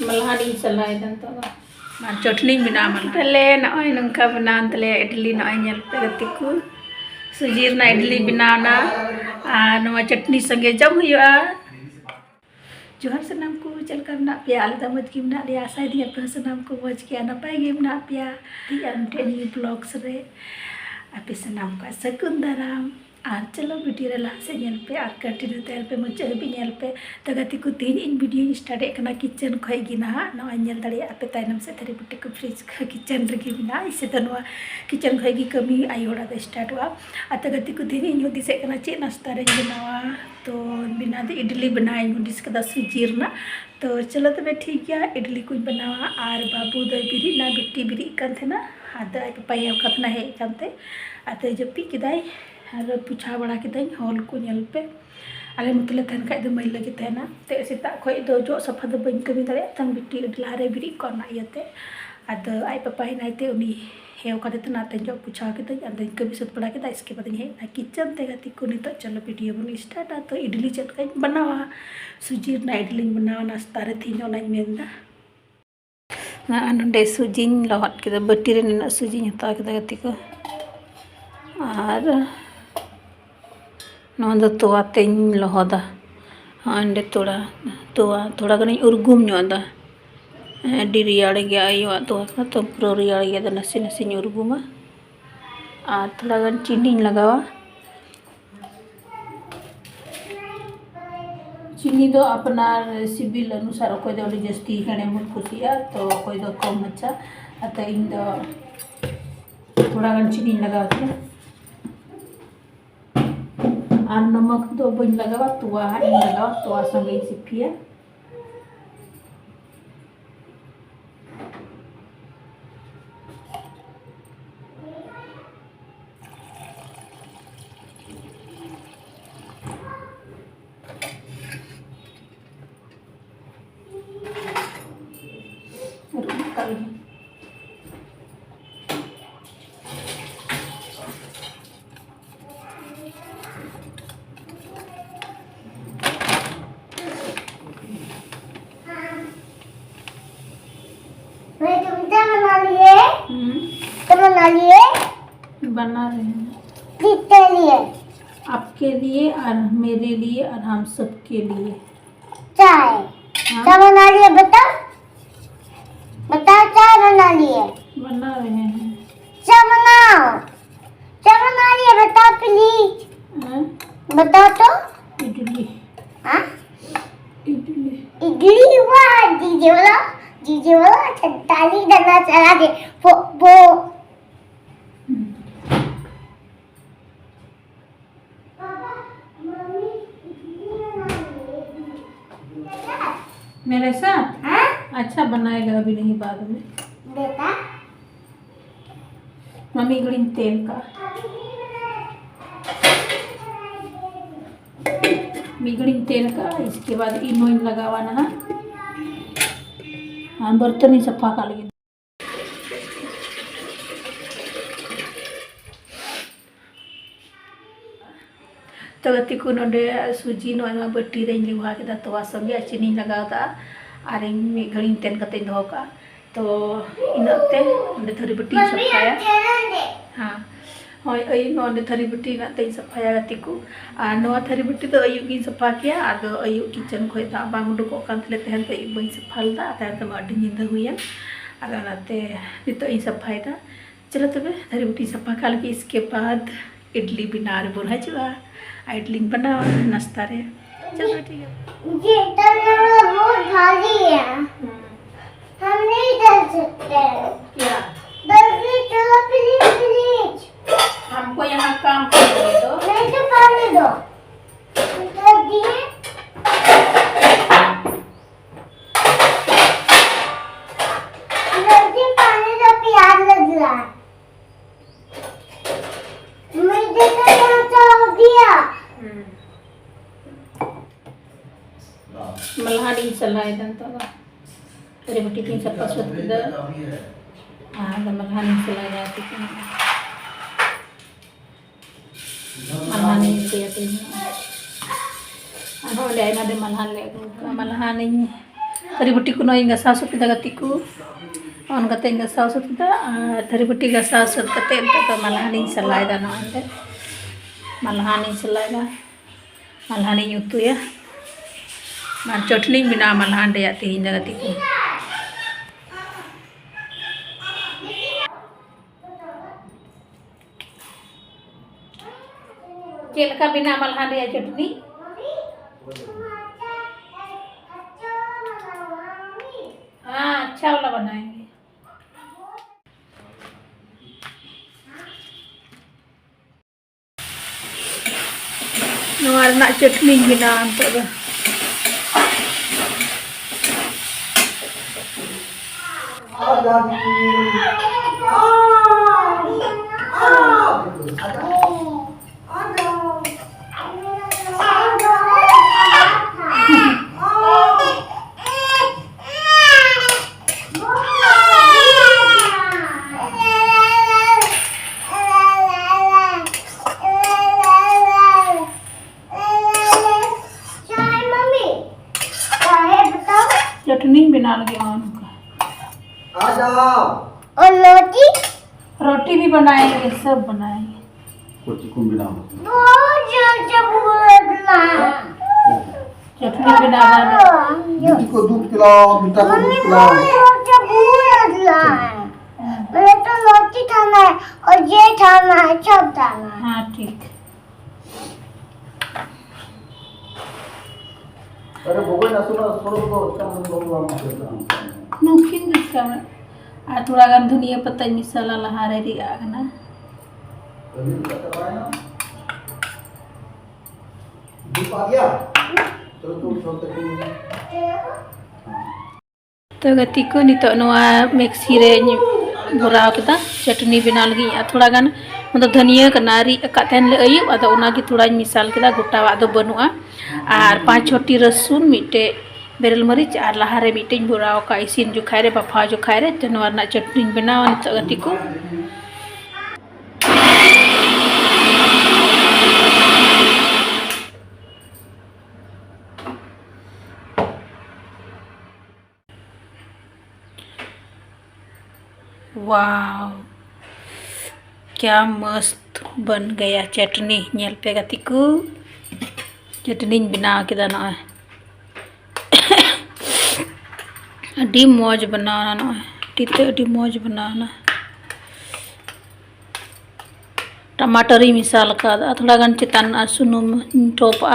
Malhari salai dan to chutney bina man tale noi nungka bina tale idli noi nyel pe gatiku sujir na idli bina na nama chutney sange jam huyua Johar senam ku chal kar na pya alda maj ki na dia sai dia pe senam ku maj ki ana pai gi na pya di anteni vlogs re ape senam ka sekundaram আর চলো video লাস্টে ñelpe আর continue तेलpe मुझे भी ñelpe तगति को तीन इन video start एकना kitchen खोई गिना ना ñel दड़े आपे ताइनम से तेरे बुट्टे को फ्रिज किचन रगी बिना इसे तनवा किचन खोई गी कमी आई होड़ा द स्टार्ट हुआ आ तगति को तीन इन दिसे एकना चे नाश्ता रे बनावा तो बिना दे इडली बनाई मुडिस कदा सुजीर ना तो चलो तबे ठीक है इडली को बनावा आर बाबू द बिरी ना बिट्टी बिरी कान थे ना आदा पाया कतना है कानते आते जपी किदाई और पूछा बड़ा के हॉल को ñelpe आले मतले तहन खाइ दो मैल लगे तहना ते सेता खोइ दो जो सफा दो बन कमी दारे तन बिट्टी लारे बिरी करना इयते आद आई पापा ही नाइते उनी हेव का तना तन जो पूछा के तन अंदर कभी सत पड़ा के इसके बाद हे ना किचन ते गति को नित चलो वीडियो बन स्टार्ट तो इडली चट का बनावा सुजीर ना इडली बनावा नाश्ता रे थी ना मेंदा ना नडे सुजिन लहट के बट्टी रे ना सुजिन हता के गति को और नोंद तोवा तेन लहदा अंडे थोड़ा गनी उर्गुम ñoda डी रियाड़ गया आयो तो तो पूरा रियाड़ गया नसे नसे उर्गुमा और थोड़ा गन चीनी लगावा चीनी दो अपना सिबिल अनुसार कोई दो जस्ती हेणे मुन खुशिया तो कोई दो कम अच्छा अत इन दो थोड़ा गन चीनी लगावा और नमक दो बन लगावा तुआ इन लगावा तुआ संगे सिपिया बना रहे हैं किसके लिए आपके लिए और मेरे लिए और हम सब के लिए चाय क्या बना लिए बता चाय बना लिए बना रहे हैं चाय बना लिए बता प्लीज बता तो इडली हाँ इडली इडली वाह जीजे वाला संताली डालना चला दे वो मेरे साथ हाँ अच्छा बनाएगा अभी नहीं बाद में बेटा मम्मी गड़ी तेल का मिगड़ी तेल का इसके बाद इनो लगावा ना हाँ बर्तन ही सफा का लगे तो गति को नोडे सुजी नोमा बट्टी रे लिवा के तवा संगे चीनी लगाता और मी घड़ी तेन कते दो का तो इनते नोडे थरी बट्टी सफाया हाँ होय अय नोडे थरी बट्टी ना ते सफाया गति को आ नोआ थरी बट्टी तो अयु की सफा किया आदो अयु किचन खोय दा बांग उडुको कान तले तहन तो बई सफालदा तार तो अडी निंदा हुया आर नाते नितो इ सफायदा चलो तबे थरी बट्टी सफा काल के इसके बाद इडली बिना रे बोल हजवा इडली बना नाश्ता रे चलो ठीक है ये तलना बहुत भारी है हम नहीं डाल सकते क्या जल्दी चलो प्लीज हमको यहाँ काम करने दो नहीं तो पानी दो जल्दी पानी दो प्याज लग रहा है मुझे तो यहाँ हो गया मल्हारी सलाह दन तो तेरे बेटी की सब पसंद द हां द मल्हारी सलाह जाती है मल्हारी से आते हैं अहो ले ना दे मल्हारी थरी बटी को नई गसा सुत गति को ऑन कते गसा सुत थरी बटी गसा सुत कते तो मलहानी सलाय दा नंदे मलहानी सलाय दा मलहानी उतुया मान चटनी बिना मलहान रे आती हिंदा गति को चेलका बिना मलहान रे चटनी हाँ अच्छा वाला बनाएंगे नवारना चटनी बिना तो चटनी बना लगे और रोटी रोटी भी बनाएंगे सब बनाएंगे चटनी बनाना को दूध पिलाओ बेटा को दूध पिलाओ मुझे तो रोटी खाना है और ये खाना है सब खाना है। हाँ ठीक अरे भगोई ना सुनो सुनो तो कम भगवान मungkin bisa aturagan dunia peta misalnya lah hari di agna तभी बता रहा है ना धूप आ गया चलो तुम चलते हैं तो गति को नितो नवा मिक्सी रे बुराव kita चटनी बना लगी थोड़ा गान मतलब धनिया कनारी काटेन ले अयुब अदा उनागी थोड़ा मिसाल kita गोटा वादो बनुआ और 5 छोटी रसुन मिटे बेरल मरीच और लहारे मिटे बुराव का इसिन जो खाए रे बफा जो खाए रे तो नवा चटनी बनाओ नितो गति को वाह क्या मस्त बन गया चटनी नेल पे गति को चटनी बना के दाना अड़ी मौज बनाना ना टीते अड़ी मौज बनाना टमाटर ही मिसाल का थोड़ा गन चितान सुनुम टोपा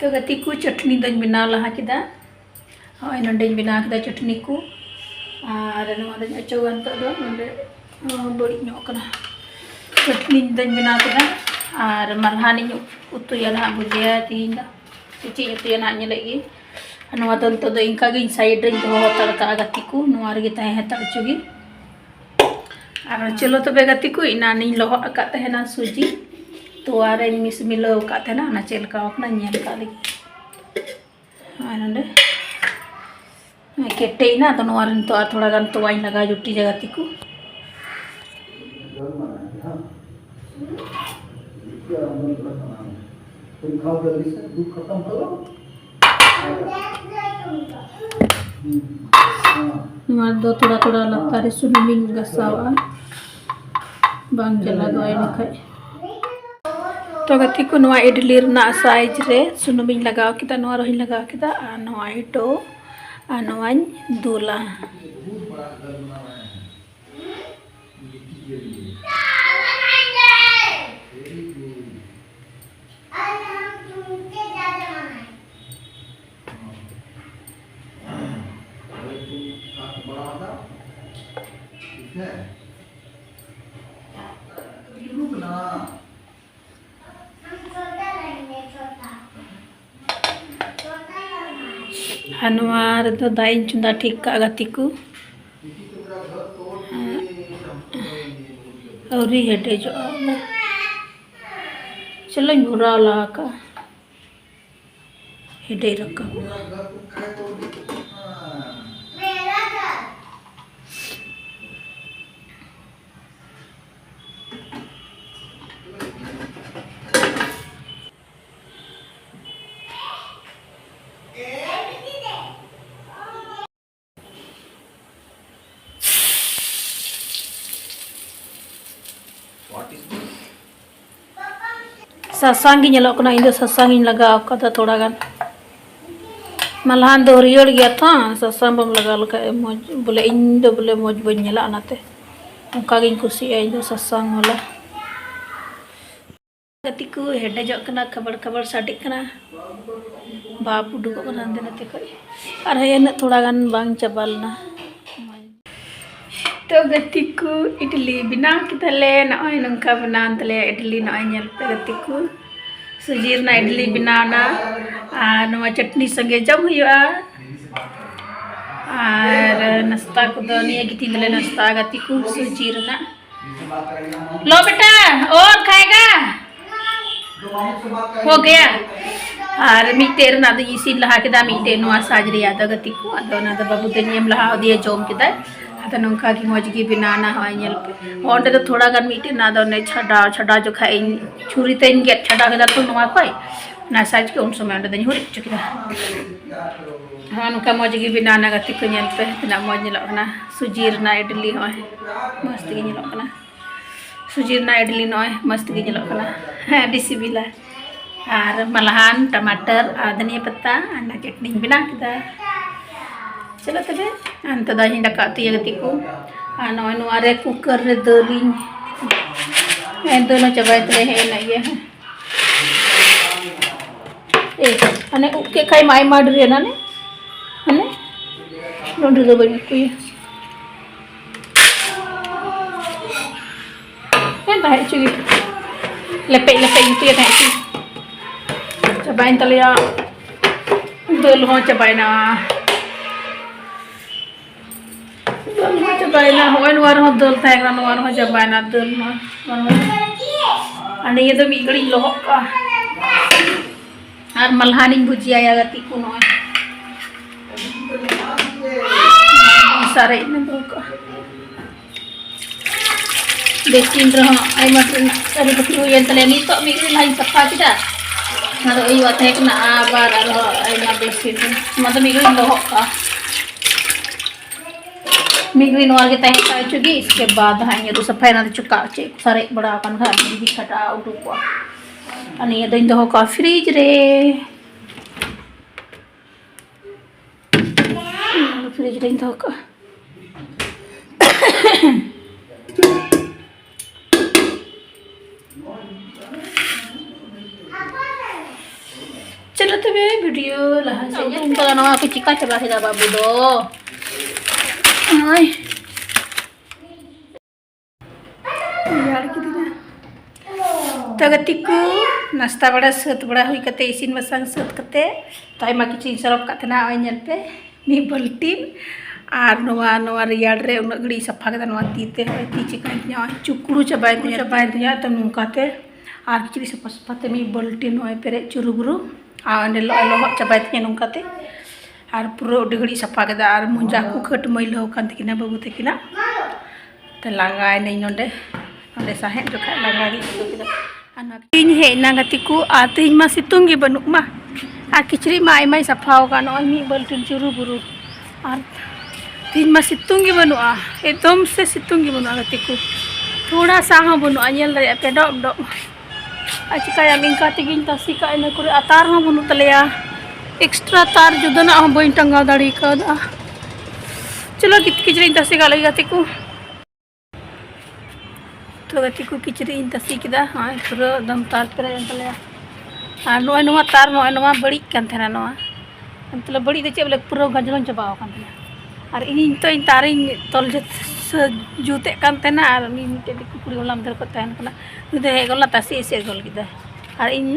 तो गति को चटनी दन बना लहा किदा हाँ नंदे बना किदा चटनी को और नोडे अचौगान तो दो नोडे बड़ी नोकना चटनी दन बना किदा और मलहानी उतु याला बुजिया तीन चिची उतु याना लगी नवा दन तो इनका गे साइड रे दो तड़का गति को नवा रे ताहे है तड़चुगी और चलो तो बे गति को इना नहीं लोह का तहना सूजी तो आरे मिस मिलो का तहना ना चेलका अपना नेल का लगी हाँ नंदे केटे ना तो नवारन तो थोड़ा गान तो वाइन लगा जुटी जगह तिको तुम खाओ जल्दी से दूध खत्म करो नवार दो थोड़ा थोड़ा लगता रे सुनमिन गसावा बांग जला दो आई तो गति को नवा इडली ना साइज रे सुनमिन लगाओ किता नवा रही लगाओ किता आ नवा इटो अनुवान दूला हनुमार तो दाइन चुंदा ठीक का गति को और ही हेटे जो चलो बुरा ला का हेटे रखा ससांगी ñelok kena इन ससांगी लगा कदा थोड़ा गान malahan do hariयर गया था ससांग बम लगा लगा बोले इन दो बोले मौज बन ñela anate उनका गिन कुसी इन दो ससांग वाला गतिku hedajok kena kabar-kabar sadik kena बाप उडुक कना दे नते कोई और हेन थोड़ा गान बांग चबालना तो गतिku इडली बिना कितले नय नंका बनातले इडली नय ñel पे गतिku सुजीरना इडली बनाना और नवा चटनी संगे जम हुआ और नाश्ता को दो निया गिती दले नाश्ता गतिku सुजीरना लो बेटा और खाएगा हो गया और मीटर ना इसी लहा के मीटे नुआ साजरी आदा गतिku आदा ना बाबू दनियम लहा दिए जोम के आदा नौका की मौज की बनाना है ñel पे ओंडे तो थोड़ा गान मीटे ना दो ने छड़ा छड़ा जो खाई छुरी तेन गेट छड़ा के तो नुआ कोई ना साज के उन समय ओंडे दनी हुरी चुकिदा हां नौका मौज की बनाना गतिku ñel पे तना मौज ñelok ना सुजीर ना इडली होय मस्त की ñelok ना सुजीर ना इडली नय मस्त की ñelok ना हां डिसिबिला और malahan टमाटर और धनिया पत्ता और चटनी बना किदा चलो तबे अंत दाही डका तो गतिku और नय नोरे कुकर रे दलिन ए दोनों चबाय तले है ना ये ए अने उके खाई माई माडरे ना ने अने नोंड दो बनी को ये ए ताहे चुगी लेपे लेपे itu ya ताहे cobain tali ya dul ho cobain na hoy nuar ho dul tha ekra nuar ho cobain na dul ho ane ye to mi gadi lohok ka ar malhani bhujia ya gatiku no sare ne to ka dekin rho ai matrin ari betu yen tale ni to mi gadi lain sapa kita ना तो ये बात है कि ना आबार ना बेसी मतलब मिगरी lohok का मिगरी नवार के तय कर चुकी इसके बाद हाँ ये तो सफाई ना तो चुका चे सारे बड़ा अपन घर भी छटा उठो को अने ये तो इन दो का फ्रिज रे फ्रिज रे इन दो का चलो तो वे वीडियो लहा से उनका ना aku चिका चला के बाबू दो हाय यार की दिना तो गतिku नाश्ता बड़ा सत बड़ा हुई कते इसिन बसांग सत कते ताई मा किचिन सरप कतना ओय ñel पे मी बल्टीन और नवा नवा रियाड़ रे उन गड़ी सफा के नवा तीते होय ती चिका nya चुकड़ू चबाय दिया तो नुकाते और किचरी सफा सफाते मी बल्टीन होय पेरे चुरुबुरु आने lohok cabai tnya nungkate ar puro digड़ी सफा के और मुंजा को खट मैलो कान तकिना बाबू तकिना ते लागाय नै नोंडे नोंडे साहे जखा लागा गी तकिना अना तीन हे ना गतिku आतिन मा सितुंग गे बनु मा आ किचरी मा आइमाय सफाव का नय मी बल्टिन चुरु बुरु और तीन मा सितुंग गे बनु आ एकदम से सितुंग गे बनु गतिku थोड़ा सा ह बनु अनियल रे पे डॉ डॉ चिका इंका तेगिन तसी का इन करे तार हाँ बनू तलेया एक्स्ट्रा तार जुदना हम बई टंगा दाड़ी का चलो किचरी तसी का लगी गतिku तो गतिku किचरी तसी किदा हाँ पूरा दम तार पे तलेया और नोआ तार नोआ बड़ी कान थेना नोआ मतलब बड़ी दे चे बोले पूरा गजलन चबाव कान थेना और इन तो इन तार तल जुते कान थेना और मिटे कुकुड़ी वाला अंदर को तहन कना उदे हेगला तसी से गोल किदा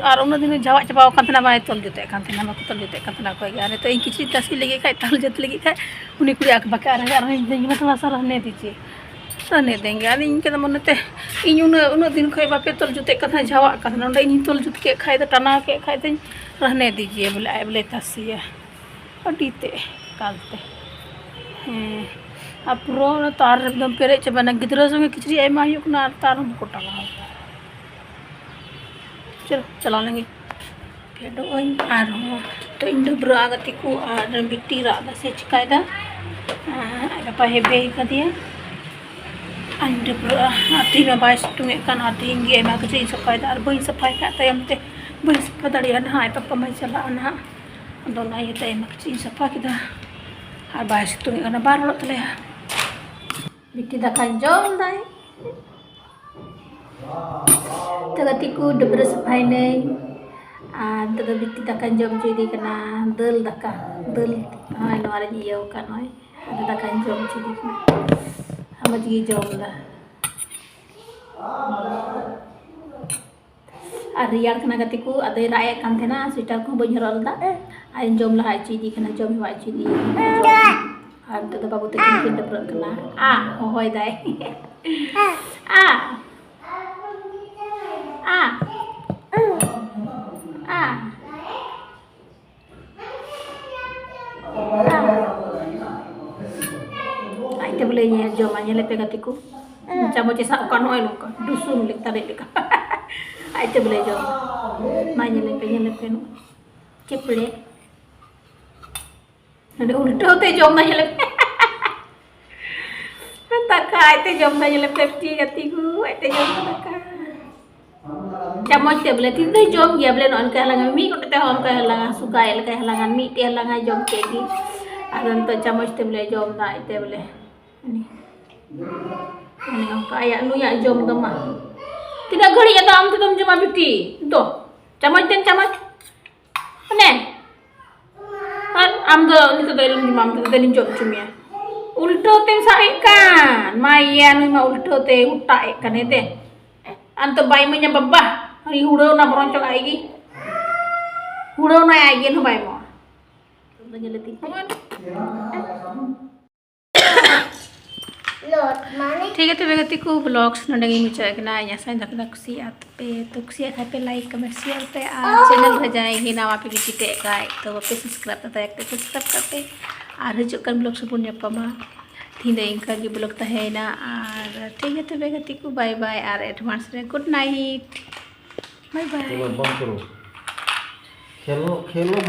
और उन दिन जावा चबाव कान थेना बाय तल जुते कान थेना मको तल जुते कान थेना को यार तो इन किछि तसी लगे खाय तल जुत लगे खाय उनी कुड़ी आक बका और इन दिन में थोड़ा सा रहने दीजिए रहने देंगे और इन के मनते इन उन दिन खाय बापे तल जुते कान जावा कान उन इन तल जुत के खाय तो टना के खाय तो रहने दीजिए बोले आय बोले तसी अडीते कालते पूरा तार एकदम पेरे चबाना गिद्रा संगे किचरी एमा हुकना तार हम को टंगा चलो चला लेंगे फेडो और तो इन डब्रा गतिku और बिट्टी रादा से चिकायदा गपा हेबे का दिया anda pura hati ma bai situng kan hati inggi ma kecil sapai dar bai sapai ka tayam te bai sapai dari an hai papa mai sala an ha don ai te ma kecil sapai kita har bai situng kan bar lo tele bitti da kan jom dai tagatiku debra sapai nei daga bitti da kan jom jadi kana dal daka dal ai no ara iyo kan ai ada kan jom jadi sama juga jom lah Arian kena katiku ada rakyat kan thena sita ko banyak rol da ai jom lah ai chidi kena jom wa chidi ada da babu te kin da kena hoi dai ai te boleh nya jom anya lepe katiku camo cesa kan hoi lo kan dusum lek tarik lek ai te boleh jom nya lepe no cepule ada ulto te jom nya lepe tak ai te jom nya lepe ti katiku ai te jom tak Chamo te boleh ti jom ya boleh non ka halangan mi ko te hom ka halangan suka el ka halangan mi te halangan jom ke gi adan to chamo te boleh jom da te boleh ini kayak lu ya jom teman tidak geli ya tam tu jom abiti tu chamo aneh kan am do ni to dalam jam tu dalam jom cumia ulto tem sai kan maya nu ma ulto te utai kan ete anto bai menya babah hari huro na broncok aigi huro na aigi no bai mo tanya leti ठीक है तो व्यक्ति को blogs नडंगी में चेकना है यहाँ से दखना कुसियात पे तो कुसिया खाए पे लाइक कमेंट शेयर पे चैनल रह जाएगी ना वहाँ पे भी जीते का तो वहाँ पे सब्सक्राइब करता है सब्सक्राइब करते और हजूकन ब्लॉग से पुण्य पमा थी इनका की ब्लॉग है ना और ठीक है तो व्यक्ति को बाय बाय और एडवांस रे गुड नाइट बाय बाय बंद करो खेलो